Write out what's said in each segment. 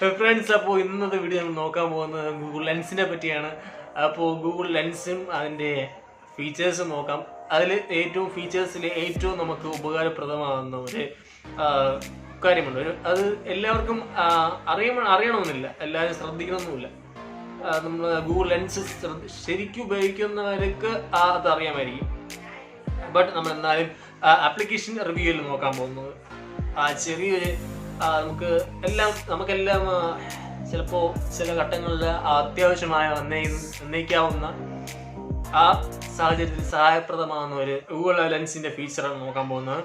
Friends, അപ്പോൾ ഇന്നത്തെ video നമ്മൾ നോക്കാൻ പോകുന്നത് ഗൂഗിൾ ലെൻസിനെ പറ്റിയാണ്. അപ്പോൾ ഗൂഗിൾ ലെൻസും അതിൻ്റെ ഫീച്ചേഴ്സും നോക്കാം. അതിൽ ഫീച്ചേഴ്സിൽ ഏറ്റവും നമുക്ക് ഉപകാരപ്രദമാകുന്ന ഒരു കാര്യമുണ്ട്. അത് എല്ലാവർക്കും അറിയണമെന്നില്ല, എല്ലാവരും ശ്രദ്ധിക്കണമെന്നില്ല. നമ്മൾ ഗൂഗിൾ ലെൻസ് ശരിക്കും ഉപയോഗിക്കുന്നവർക്ക് അത് അറിയാമായിരിക്കും. ബട്ട് നമ്മൾ എന്നാലും ആപ്ലിക്കേഷൻ റിവ്യൂവിൽ നോക്കാൻ പോകുന്നത് ചെറിയൊരു നമുക്കെല്ലാം ചിലപ്പോൾ ചില ഘട്ടങ്ങളിൽ അത്യാവശ്യമായ വന്നേക്കാവുന്ന ആ സാഹചര്യത്തിൽ സഹായപ്രദമാകുന്ന ഒരു ഗൂഗിൾ ലെൻസിന്റെ ഫീച്ചറാണ് നോക്കാൻ പോകുന്നത്.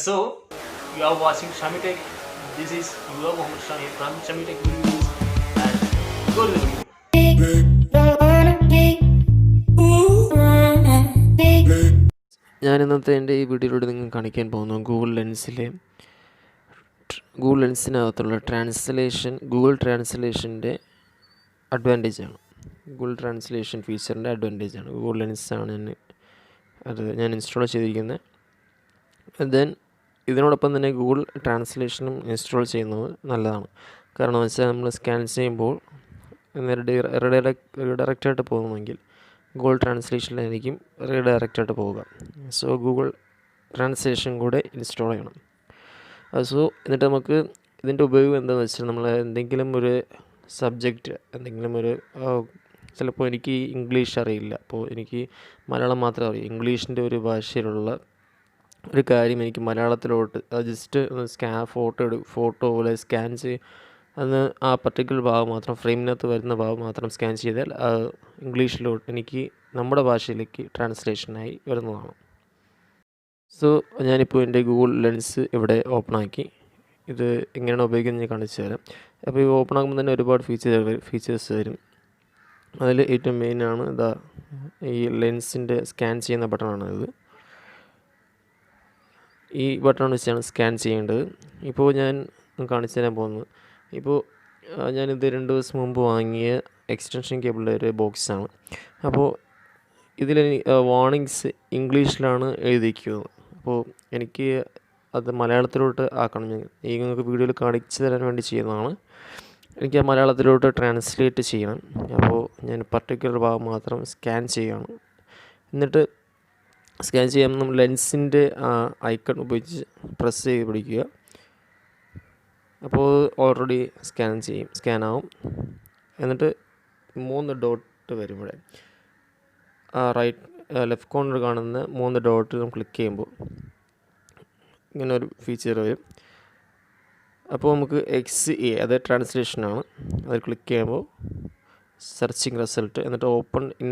So you are watching Shami tech. This is your Muhammad Shami from Shami tech videos. Go to the video. ഞാൻ ഇന്നത്തെ എൻ്റെ ഈ വീഡിയോയിലൂടെ നിങ്ങൾക്ക് കാണിക്കാൻ പോകുന്നു ഗൂഗിൾ ലെൻസിനകത്തുള്ള ഗൂഗിൾ ട്രാൻസ്ലേഷൻ്റെ അഡ്വാൻറ്റേജാണ്. ഗൂഗിൾ ട്രാൻസ്ലേഷൻ ഫീച്ചറിൻ്റെ അഡ്വാൻറ്റേജാണ്. ഗൂഗിൾ ലെൻസാണ് ഞാൻ ഇൻസ്റ്റാൾ ചെയ്തിരിക്കുന്നത്. ദെൻ ഇതിനോടൊപ്പം തന്നെ ഗൂഗിൾ ട്രാൻസ്ലേഷനും ഇൻസ്റ്റാൾ ചെയ്യുന്നത് നല്ലതാണ്. കാരണം വെച്ചാൽ നമ്മൾ സ്കാൻ ചെയ്യുമ്പോൾ റീഡയറക്റ്റായിട്ട് പോകുന്നെങ്കിൽ ഗൂഗിൾ ട്രാൻസ്ലേഷനിലായിരിക്കും റീഡയറക്റ്റായിട്ട് പോവുക. സോ ഗൂഗിൾ ട്രാൻസ്ലേഷൻ കൂടെ ഇൻസ്റ്റാൾ ചെയ്യണം. സോ എന്നിട്ട് നമുക്ക് ഇതിൻ്റെ ഉപയോഗം എന്താണെന്ന് വെച്ചാൽ, നമ്മൾ എന്തെങ്കിലും ഒരു സബ്ജക്റ്റ്, ചിലപ്പോൾ എനിക്ക് ഇംഗ്ലീഷ് അറിയില്ല, അപ്പോൾ എനിക്ക് മലയാളം മാത്രമേ അറിയൂ. ഇംഗ്ലീഷിൻ്റെ ഒരു ഭാഷയിലുള്ള ഒരു കാര്യം എനിക്ക് മലയാളത്തിലോട്ട് ജസ്റ്റ് ഫോട്ടോ പോലെ സ്കാൻ ചെയ്ത് അന്ന് ആ പർട്ടിക്കുലർ ഭാഗം മാത്രം, ഫ്രെയിമിനകത്ത് വരുന്ന ഭാഗം മാത്രം സ്കാൻ ചെയ്താൽ ഇംഗ്ലീഷിലോട്ട് എനിക്ക് നമ്മുടെ ഭാഷയിലേക്ക് ട്രാൻസ്ലേഷനായി വരുന്നതാണ്. സോ ഞാനിപ്പോൾ എൻ്റെ ഗൂഗിൾ ലെൻസ് ഇവിടെ ഓപ്പണാക്കി. ഇത് എങ്ങനെയാണ് ഉപയോഗിക്കുന്നത് ഞാൻ കാണിച്ചു തരാം. അപ്പോൾ ഈ ഓപ്പൺ ആകുമ്പോൾ തന്നെ ഒരുപാട് ഫീച്ചേഴ്സ് വരും. അതിൽ ഏറ്റവും മെയിനാണ് ഈ ലെൻസിൻ്റെ സ്കാൻ ചെയ്യുന്ന ബട്ടണാണ് ഇത്. ഈ ബട്ടൺ വെച്ചാണ് സ്കാൻ ചെയ്യേണ്ടത്. ഇപ്പോൾ ഞാൻ കാണിച്ചു തരാൻ പോകുന്നത്, ഇപ്പോൾ ഞാനിത് 2 ദിവസം മുമ്പ് വാങ്ങിയ എക്സ്റ്റൻഷൻ കേബിളിൻ്റെ ഒരു ബോക്സാണ്. അപ്പോൾ ഇതിൽ വാർണിങ്സ് ഇംഗ്ലീഷിലാണ് എഴുതിയിരിക്കുന്നത്. അപ്പോൾ എനിക്ക് അത് മലയാളത്തിലോട്ട് ആക്കണം. നിങ്ങൾക്ക് വീഡിയോയിൽ കാണിച്ചു തരാൻ വേണ്ടി ചെയ്യുന്നതാണ്. എനിക്ക് മലയാളത്തിലോട്ട് ട്രാൻസ്ലേറ്റ് ചെയ്യണം. അപ്പോൾ ഞാൻ പർട്ടിക്കുലർ ഭാഗം മാത്രം സ്കാൻ ചെയ്യുകയാണ്. എന്നിട്ട് സ്കാൻ ചെയ്യാൻ നമ്മൾ ലെൻസിൻ്റെ ഐക്കൺ ഉപയോഗിച്ച് പ്രസ് ചെയ്ത് പിടിക്കുക. അപ്പോൾ ഓൾറെഡി സ്കാൻ ആവും. എന്നിട്ട് 3 ഡോട്ട് വരും ഇവിടെ. ലെഫ്റ്റ് കോർണർ കാണുന്ന 3 ഡോട്ട് നമ്മൾ ക്ലിക്ക് ചെയ്യുമ്പോൾ ഇങ്ങനെ ഒരു ഫീച്ചർ വരും. അപ്പോൾ നമുക്ക് XA, അത് ട്രാൻസ്ലേഷനാണ്. അത് ക്ലിക്ക് ചെയ്യുമ്പോൾ സെർച്ചിങ് റിസൾട്ട്, എന്നിട്ട് ഓപ്പൺ ഇൻ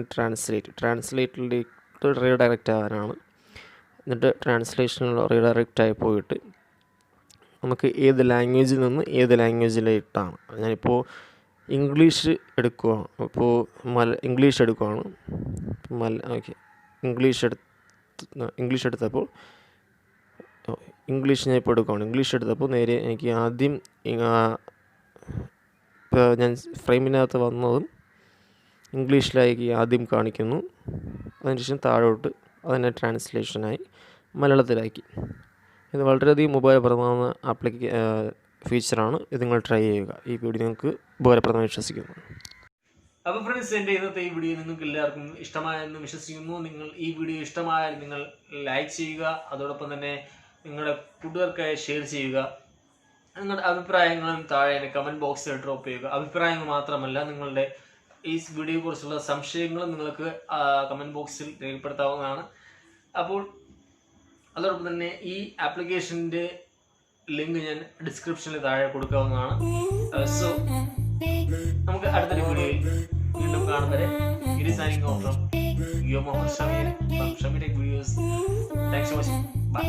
ട്രാൻസ്ലേറ്റിലേക്ക് റീഡയറക്റ്റ് ആകാനാണ്. എന്നിട്ട് ട്രാൻസ്ലേഷനിൽ റീഡയറക്റ്റായി പോയിട്ട് നമുക്ക് ഏത് ലാംഗ്വേജിൽ നിന്ന് ഏത് ലാംഗ്വേജിലേക്കാണ്. ഞാനിപ്പോൾ ഇംഗ്ലീഷ് എടുക്കുകയാണ്. അപ്പോൾ ഇംഗ്ലീഷ് എടുക്കുകയാണ്. ഓക്കെ, ഇംഗ്ലീഷ് എടുത്തപ്പോൾ ഇംഗ്ലീഷ് ഞാൻ ഇപ്പോൾ എടുക്കുകയാണ്. ഇംഗ്ലീഷ് എടുത്തപ്പോൾ നേരെ എനിക്ക് ആദ്യം ഇപ്പോൾ ഞാൻ ഫ്രെയിമിനകത്ത് വന്നതും ഇംഗ്ലീഷിലേക്ക് ആദ്യം കാണിക്കുന്നു. അതിനുശേഷം താഴോട്ട് അതിനെ ട്രാൻസ്ലേഷനായി മലയാളത്തിലാക്കി. ഇത് വളരെയധികം ഉപകാരപ്രദമാകുന്ന ഫീച്ചറാണ്. ഇത് നിങ്ങൾ ട്രൈ ചെയ്യുക. ഈ വീഡിയോ നിങ്ങൾക്ക് ഉപകാരപ്രദമായി വിശ്വസിക്കുന്നു. അപ്പോൾ ഫ്രണ്ട്സ്, എൻ്റെ ഇന്നത്തെ ഈ വീഡിയോ നിങ്ങൾക്ക് എല്ലാവർക്കും ഇഷ്ടമായെന്ന് വിശ്വസിക്കുന്നു. നിങ്ങൾ ഈ വീഡിയോ ഇഷ്ടമായാൽ നിങ്ങൾ ലൈക്ക് ചെയ്യുക. അതോടൊപ്പം തന്നെ നിങ്ങളുടെ കൂട്ടുകാർക്കായി ഷെയർ ചെയ്യുക. നിങ്ങളുടെ അഭിപ്രായങ്ങളും താഴെ കമൻറ്റ് ബോക്സിൽ ഡ്രോപ്പ് ചെയ്യുക. അഭിപ്രായങ്ങൾ മാത്രമല്ല, നിങ്ങളുടെ ഈ വീഡിയോയെ കുറിച്ചുള്ള സംശയങ്ങളും നിങ്ങൾക്ക് കമൻറ്റ് ബോക്സിൽ രേഖപ്പെടുത്താവുന്നതാണ്. അപ്പോൾ അതോടൊപ്പം തന്നെ ഈ ആപ്ലിക്കേഷൻ്റെ ലിങ്ക് ഞാൻ ഡിസ്ക്രിപ്ഷനിൽ താഴെ കൊടുക്കാവുന്നതാണ്. സോ നമുക്ക് അടുത്തൊരു വീഡിയോയിൽ വീണ്ടും കാണുന്നവരെ it is signing off from your Muhammad Shameer from Shami tech videos. Thanks for watching. By.